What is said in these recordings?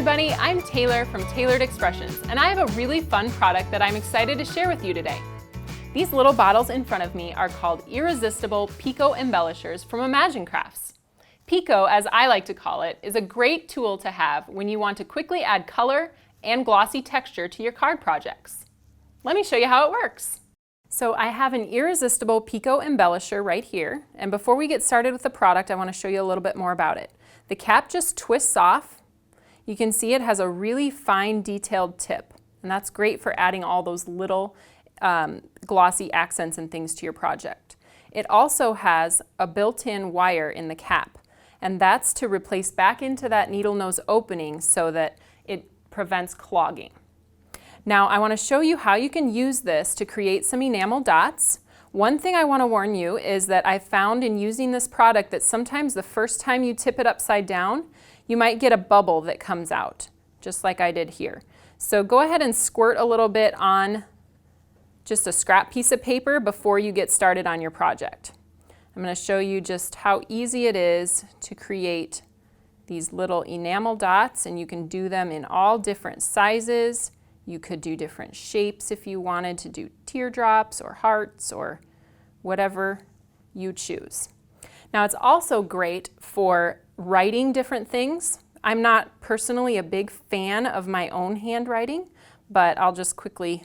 everybody, I'm Taylor from Tailored Expressions, and I have a really fun product that I'm excited to share with you today. These little bottles in front of me are called Irresistible Pico Embellishers from Imagine Crafts. Pico, as I like to call it, is a great tool to have when you want to quickly add color and glossy texture to your card projects. Let me show you how it works. So I have an Irresistible Pico Embellisher right here, and before we get started with the product, I want to show you a little bit more about it. The cap just twists off. You can see it has a really fine detailed tip, and that's great for adding all those little glossy accents and things to your project. It also has a built-in wire in the cap, and that's to replace back into that needle nose opening so that it prevents clogging. Now I want to show you how you can use this to create some enamel dots. One thing I want to warn you is that I found in using this product that sometimes the first time you tip it upside down, you might get a bubble that comes out, just like I did here. So go ahead and squirt a little bit on just a scrap piece of paper before you get started on your project. I'm going to show you just how easy it is to create these little enamel dots, and you can do them in all different sizes. You could do different shapes if you wanted to do teardrops or hearts or whatever you choose. Now it's also great for writing different things. I'm not personally a big fan of my own handwriting, but I'll just quickly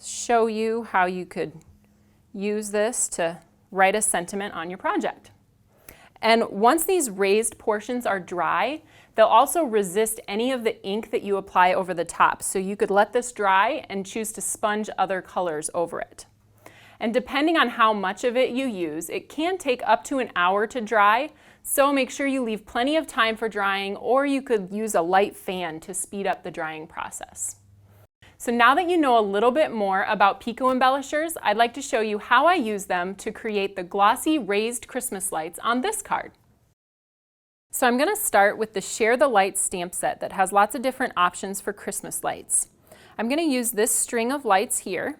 show you how you could use this to write a sentiment on your project. And once these raised portions are dry, they'll also resist any of the ink that you apply over the top. So you could let this dry and choose to sponge other colors over it. And depending on how much of it you use, it can take up to an hour to dry, so make sure you leave plenty of time for drying, or you could use a light fan to speed up the drying process. So now that you know a little bit more about Pico Embellishers, I'd like to show you how I use them to create the glossy raised Christmas lights on this card. So I'm going to start with the Share the Lights stamp set that has lots of different options for Christmas lights. I'm going to use this string of lights here,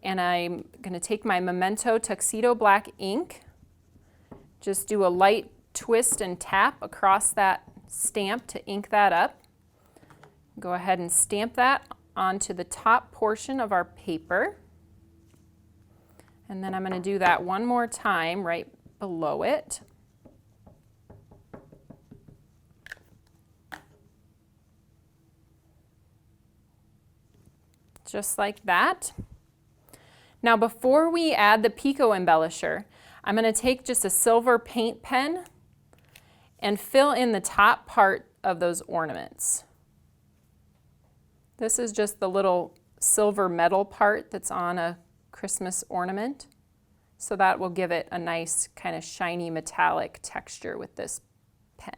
and I'm going to take my Memento Tuxedo Black ink, just do a light twist and tap across that stamp to ink that up. Go ahead and stamp that onto the top portion of our paper. And then I'm going to do that one more time right below it. Just like that. Now before we add the Pico Embellisher, I'm going to take just a silver paint pen and fill in the top part of those ornaments. This is just the little silver metal part that's on a Christmas ornament. So that will give it a nice kind of shiny metallic texture with this pen.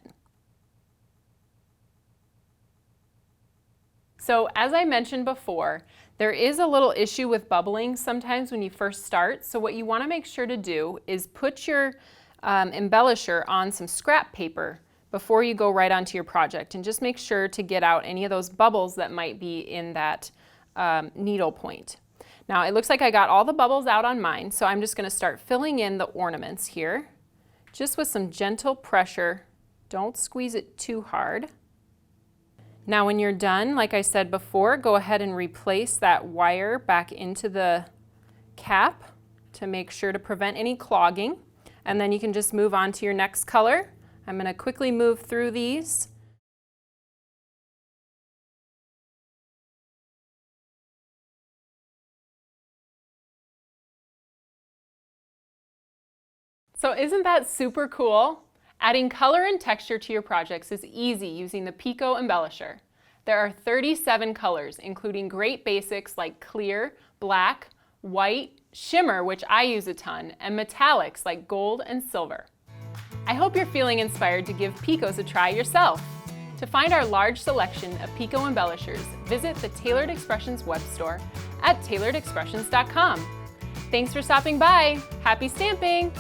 So as I mentioned before, there is a little issue with bubbling sometimes when you first start. So what you want to make sure to do is put your embellisher on some scrap paper before you go right onto your project, and just make sure to get out any of those bubbles that might be in that needle point. Now it looks like I got all the bubbles out on mine, so I'm just going to start filling in the ornaments here, just with some gentle pressure. Don't squeeze it too hard. Now when you're done, like I said before, go ahead and replace that wire back into the cap to make sure to prevent any clogging, and then you can just move on to your next color. I'm going to quickly move through these. So isn't that super cool? Adding color and texture to your projects is easy using the Pico Embellisher. There are 37 colors, including great basics like clear, black, white, shimmer, which I use a ton, and metallics like gold and silver. I hope you're feeling inspired to give Picos a try yourself. To find our large selection of Pico Embellishers, visit the Tailored Expressions web store at tailoredexpressions.com. Thanks for stopping by. Happy stamping!